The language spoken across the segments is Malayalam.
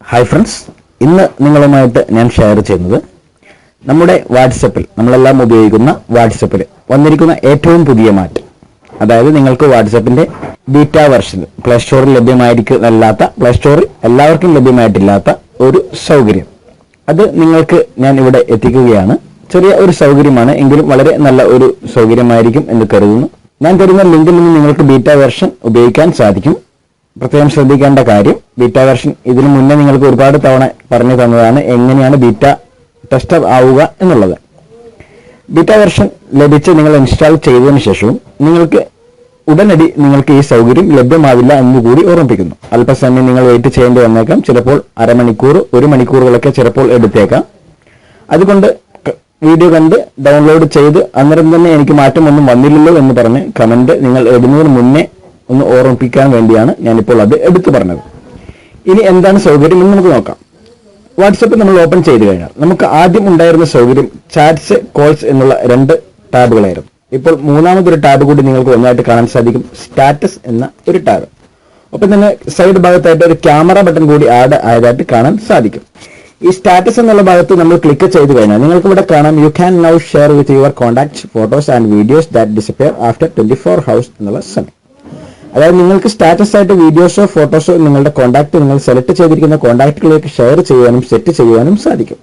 ഹായ് ഫ്രണ്ട്സ്, ഇന്ന് നിങ്ങളുമായിട്ട് ഞാൻ ഷെയർ ചെയ്യുന്നത് നമ്മുടെ വാട്സപ്പിൽ നമ്മളെല്ലാം ഉപയോഗിക്കുന്ന വാട്സപ്പിൽ വന്നിരിക്കുന്ന ഏറ്റവും പുതിയ മാറ്റം. അതായത് നിങ്ങൾക്ക് വാട്സപ്പിന്റെ ബീറ്റ വെർഷൻ പ്ലേ സ്റ്റോറിൽ ലഭ്യമായിരിക്കുന്നല്ലാത്ത, പ്ലേ സ്റ്റോറിൽ എല്ലാവർക്കും ലഭ്യമായിട്ടില്ലാത്ത ഒരു സൗകര്യം, അത് നിങ്ങൾക്ക് ഞാൻ ഇവിടെ എത്തിക്കുകയാണ്. ചെറിയ ഒരു സൗകര്യമാണ്, എങ്കിലും വളരെ നല്ല ഒരു സൗകര്യമായിരിക്കും എന്ന് കരുതുന്നു. ഞാൻ തരുന്ന ലിങ്കിൽ നിന്ന് നിങ്ങൾക്ക് ബീറ്റ വെർഷൻ ഉപയോഗിക്കാൻ സാധിക്കും. പ്രത്യേകം ശ്രദ്ധിക്കേണ്ട കാര്യം, ബീറ്റ വെർഷൻ ഇതിനു മുന്നേ നിങ്ങൾക്ക് ഒരുപാട് തവണ പറഞ്ഞു തന്നതാണ് എങ്ങനെയാണ് ബീറ്റ ടെസ്റ്റർ ആവുക എന്നുള്ളത്. ബീറ്റ വെർഷൻ ലഭിച്ച് നിങ്ങൾ ഇൻസ്റ്റാൾ ചെയ്തതിനു ശേഷവും നിങ്ങൾക്ക് ഉടനടി നിങ്ങൾക്ക് ഈ സൗകര്യം ലഭ്യമാവില്ല എന്നുകൂടി ഓർമ്മിപ്പിക്കുന്നു. അല്പസമയം നിങ്ങൾ വെയിറ്റ് ചെയ്യേണ്ടി വന്നേക്കാം. ചിലപ്പോൾ അരമണിക്കൂർ, 1 മണിക്കൂറുകളൊക്കെ ചിലപ്പോൾ എടുത്തേക്കാം. അതുകൊണ്ട് വീഡിയോ കണ്ട് ഡൗൺലോഡ് ചെയ്ത് അന്നേരം തന്നെ എനിക്ക് മാറ്റമൊന്നും വന്നില്ലല്ലോ എന്ന് പറഞ്ഞ് കമന്റ് നിങ്ങൾ ഇടുന്നതിന് മുന്നേ ഒന്ന് ഓർമ്മിപ്പിക്കാൻ വേണ്ടിയാണ് ഞാനിപ്പോൾ അത് എടുത്തു പറഞ്ഞത്. ഇനി എന്താണ് സൗകര്യം എന്ന് നമുക്ക് നോക്കാം. വാട്സപ്പ് നമ്മൾ ഓപ്പൺ ചെയ്ത് കഴിഞ്ഞാൽ നമുക്ക് ആദ്യം ഉണ്ടായിരുന്ന സൗകര്യം ചാറ്റ്സ്, കോൾസ് എന്നുള്ള 2 ടാബുകളായിരുന്നു. ഇപ്പോൾ മൂന്നാമതൊരു ടാബ് കൂടി നിങ്ങൾക്ക് ഒന്നായിട്ട് കാണാൻ സാധിക്കും, സ്റ്റാറ്റസ് എന്ന ഒരു ടാബ്. ഒപ്പം തന്നെ സൈഡ് ഭാഗത്തായിട്ട് ഒരു ക്യാമറ ബട്ടൺ കൂടി ആഡ് ആയതായിട്ട് കാണാൻ സാധിക്കും. ഈ സ്റ്റാറ്റസ് എന്നുള്ള ഭാഗത്ത് നമ്മൾ ക്ലിക്ക് ചെയ്ത് കഴിഞ്ഞാൽ നിങ്ങൾക്ക് ഇവിടെ കാണാം, you can now share with your contacts, photos and videos that disappear after 24 hours എന്നുള്ള സമയം. അതായത് നിങ്ങൾക്ക് സ്റ്റാറ്റസ് ആയിട്ട് വീഡിയോസോ ഫോട്ടോസോ നിങ്ങളുടെ കോൺടാക്ട് നിങ്ങൾ സെലക്ട് ചെയ്തിരിക്കുന്ന കോൺടാക്റ്റുകളിലേക്ക് ഷെയർ ചെയ്യാനും സെറ്റ് ചെയ്യാനും സാധിക്കും.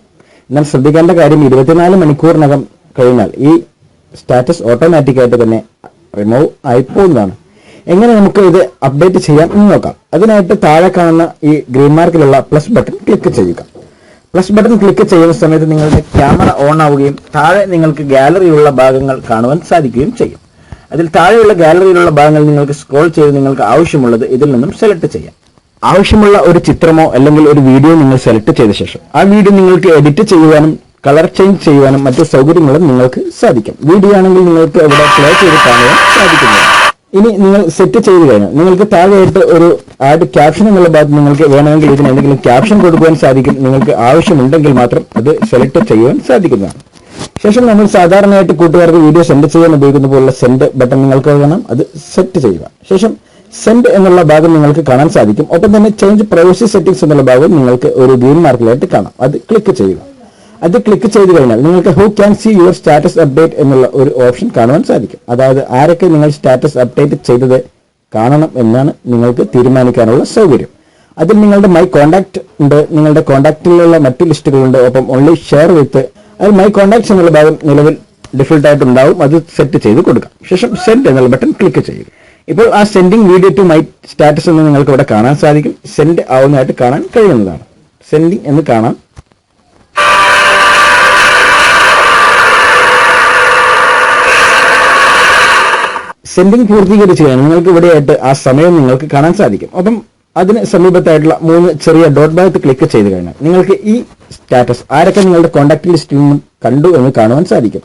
എന്നാൽ ശ്രദ്ധിക്കേണ്ട കാര്യം, 24 മണിക്കൂറിനകം കഴിഞ്ഞാൽ ഈ സ്റ്റാറ്റസ് ഓട്ടോമാറ്റിക്കായിട്ട് തന്നെ റിമൂവ് ആയി പോകുന്നതാണ്. എങ്ങനെ നമുക്ക് ഇത് അപ്ഡേറ്റ് ചെയ്യാം എന്ന് നോക്കാം. അതിനായിട്ട് താഴെ കാണുന്ന ഈ ഗ്രീൻ മാർക്കിലുള്ള പ്ലസ് ബട്ടൺ ക്ലിക്ക് ചെയ്യുക. പ്ലസ് ബട്ടൺ ക്ലിക്ക് ചെയ്യുന്ന സമയത്ത് നിങ്ങളുടെ ക്യാമറ ഓൺ ആവുകയും താഴെ നിങ്ങൾക്ക് ഗാലറിയിലുള്ള ഭാഗങ്ങൾ കാണുവാൻ സാധിക്കുകയും ചെയ്യും. അതിൽ താഴെയുള്ള ഗാലറിയിലുള്ള ഭാഗങ്ങൾ നിങ്ങൾക്ക് സ്ക്രോൾ ചെയ്ത് നിങ്ങൾക്ക് ആവശ്യമുള്ളത് ഇതിൽ നിന്നും സെലക്ട് ചെയ്യാം. ആവശ്യമുള്ള ഒരു ചിത്രമോ അല്ലെങ്കിൽ ഒരു വീഡിയോ നിങ്ങൾ സെലക്ട് ചെയ്ത ശേഷം ആ വീഡിയോ നിങ്ങൾക്ക് എഡിറ്റ് ചെയ്യുവാനും കളർ ചേഞ്ച് ചെയ്യുവാനും മറ്റു സൗകര്യങ്ങളും നിങ്ങൾക്ക് സാധിക്കും. വീഡിയോ ആണെങ്കിൽ നിങ്ങൾക്ക് ഇവിടെ പ്ലേ ചെയ്ത് കാണുവാൻ സാധിക്കുന്നതാണ്. ഇനി നിങ്ങൾ സെറ്റ് ചെയ്ത് കഴിഞ്ഞാൽ നിങ്ങൾക്ക് താഴെയായിട്ട് ഒരു ആഡ് ക്യാപ്ഷൻ എന്നുള്ള ഭാഗത്ത് നിങ്ങൾക്ക് വേണമെങ്കിൽ ഇതിന് എന്തെങ്കിലും ക്യാപ്ഷൻ കൊടുക്കുവാൻ സാധിക്കും. നിങ്ങൾക്ക് ആവശ്യമുണ്ടെങ്കിൽ മാത്രം അത് സെലക്ട് ചെയ്യുവാൻ സാധിക്കുന്നതാണ്. ശേഷം നമ്മൾ സാധാരണയായിട്ട് കൂട്ടുകാർക്ക് വീഡിയോ സെൻഡ് ചെയ്യാൻ ഉപയോഗിക്കുന്ന പോലുള്ള സെൻഡ് ബട്ടൺ നിങ്ങൾക്ക് കാണാം, അത് സെറ്റ് ചെയ്യുക. ശേഷം സെൻഡ് എന്നുള്ള ഭാഗം നിങ്ങൾക്ക് കാണാൻ സാധിക്കും. ഒപ്പം തന്നെ ചേഞ്ച് പ്രൈവസി സെറ്റിംഗ്സ് എന്നുള്ള ഭാഗം നിങ്ങൾക്ക് ഒരു ഗ്രീൻ മാർക്കിലായിട്ട് കാണാം, അത് ക്ലിക്ക് ചെയ്യുക. അത് ക്ലിക്ക് ചെയ്ത് കഴിഞ്ഞാൽ നിങ്ങൾക്ക് who can see your status update എന്നുള്ള ഒരു ഓപ്ഷൻ കാണുവാൻ സാധിക്കും. അതായത് ആരൊക്കെ നിങ്ങൾ സ്റ്റാറ്റസ് അപ്ഡേറ്റ് ചെയ്തത് കാണണം എന്നാണ് നിങ്ങൾക്ക് തീരുമാനിക്കാനുള്ള സൗകര്യം. അതിൽ നിങ്ങളുടെ മൈ കോൺടാക്ട് ഉണ്ട്, നിങ്ങളുടെ കോൺടാക്റ്റിലുള്ള മറ്റു ലിസ്റ്റുകളുണ്ട്. ഒപ്പം ഓൺലി ഷെയർ വിത്ത്, അതിൽ മൈ കോൺടാക്ട്സ് എന്നുള്ള ഭാഗം നിലവിൽ ഡിഫോൾട്ട് ആയിട്ട് ഉണ്ടാവും, അത് സെറ്റ് ചെയ്ത് കൊടുക്കാം. ശേഷം സെൻഡ് എന്നുള്ള ബട്ടൺ ക്ലിക്ക് ചെയ്യുക. ഇപ്പോൾ ആ sending video to my status എന്ന് നിങ്ങൾക്ക് ഇവിടെ കാണാൻ സാധിക്കും. സെൻഡ് ആവുന്നതായിട്ട് കാണാൻ കഴിയുന്നതാണ്. സെൻഡിങ് എന്ന് കാണാം. സെൻഡിങ് പൂർത്തീകരിച്ച് കഴിഞ്ഞാൽ നിങ്ങൾക്ക് ഇവിടെയായിട്ട് ആ സമയം നിങ്ങൾക്ക് കാണാൻ സാധിക്കും. അപ്പം അതിന് സമീപത്തായിട്ടുള്ള 3 ചെറിയ ഡോട്ട് ഭാഗത്ത് ക്ലിക്ക് ചെയ്ത് കഴിഞ്ഞാൽ നിങ്ങൾക്ക് ഈ സ്റ്റാറ്റസ് ആരൊക്കെ നിങ്ങളുടെ കോൺടാക്ട് ലിസ്റ്റിൽ നിന്നും കണ്ടു എന്ന് കാണുവാൻ സാധിക്കും.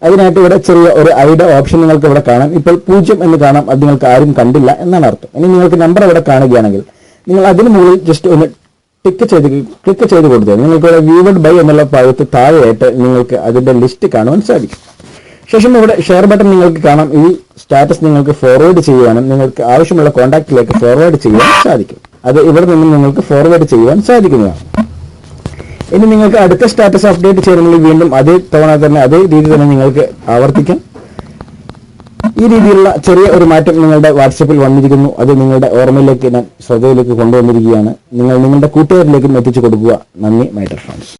അതിനായിട്ട് ഇവിടെ ചെറിയ ഒരു ഐയുടെ ഓപ്ഷൻ നിങ്ങൾക്ക് ഇവിടെ കാണാം. ഇപ്പോൾ 0 എന്ന് കാണാം, അത് നിങ്ങൾക്ക് ആരും കണ്ടില്ല എന്നാണ് അർത്ഥം. ഇനി നിങ്ങൾക്ക് നമ്പർ ഇവിടെ കാണുകയാണെങ്കിൽ നിങ്ങൾ അതിന് മുകളിൽ ജസ്റ്റ് ഒന്ന് ക്ലിക്ക് ചെയ്ത് കൊടുത്താൽ നിങ്ങൾക്ക് ഇവിടെ വ്യൂവഡ് ബൈ എന്നുള്ള ഭാഗത്ത് താഴെയായിട്ട് നിങ്ങൾക്ക് അതിന്റെ ലിസ്റ്റ് കാണുവാൻ സാധിക്കും. ശേഷം ഇവിടെ ഷെയർ ബട്ടൺ നിങ്ങൾക്ക് കാണാം. ഈ സ്റ്റാറ്റസ് നിങ്ങൾക്ക് ഫോർവേഡ് ചെയ്യുവാനും നിങ്ങൾക്ക് ആവശ്യമുള്ള കോൺടാക്റ്റിലേക്ക് ഫോർവേഡ് ചെയ്യാൻ സാധിക്കും. അത് ഇവിടെ നിന്നും നിങ്ങൾക്ക് ഫോർവേഡ് ചെയ്യുവാൻ സാധിക്കുന്നതാണ്. ഇനി നിങ്ങൾക്ക് അടുത്ത സ്റ്റാറ്റസ് അപ്ഡേറ്റ് ചെയ്യണമെങ്കിൽ വീണ്ടും അതേ തവണ തന്നെ അതേ രീതി തന്നെ നിങ്ങൾക്ക് ആവർത്തിക്കാം. ഈ രീതിയിലുള്ള ചെറിയ ഒരു മാറ്റം നിങ്ങളുടെ വാട്സപ്പിൽ വന്നിരിക്കുന്നു. അത് നിങ്ങളുടെ ഓർമ്മയിലേക്ക് ഞാൻ ശ്രദ്ധയിലേക്ക് കൊണ്ടുവന്നിരിക്കുകയാണ്. നിങ്ങൾ നിങ്ങളുടെ കൂട്ടുകാരിലേക്കും എത്തിച്ചു കൊടുക്കുക. നന്ദി മൈ ഡിയർ ഫ്രണ്ട്സ്.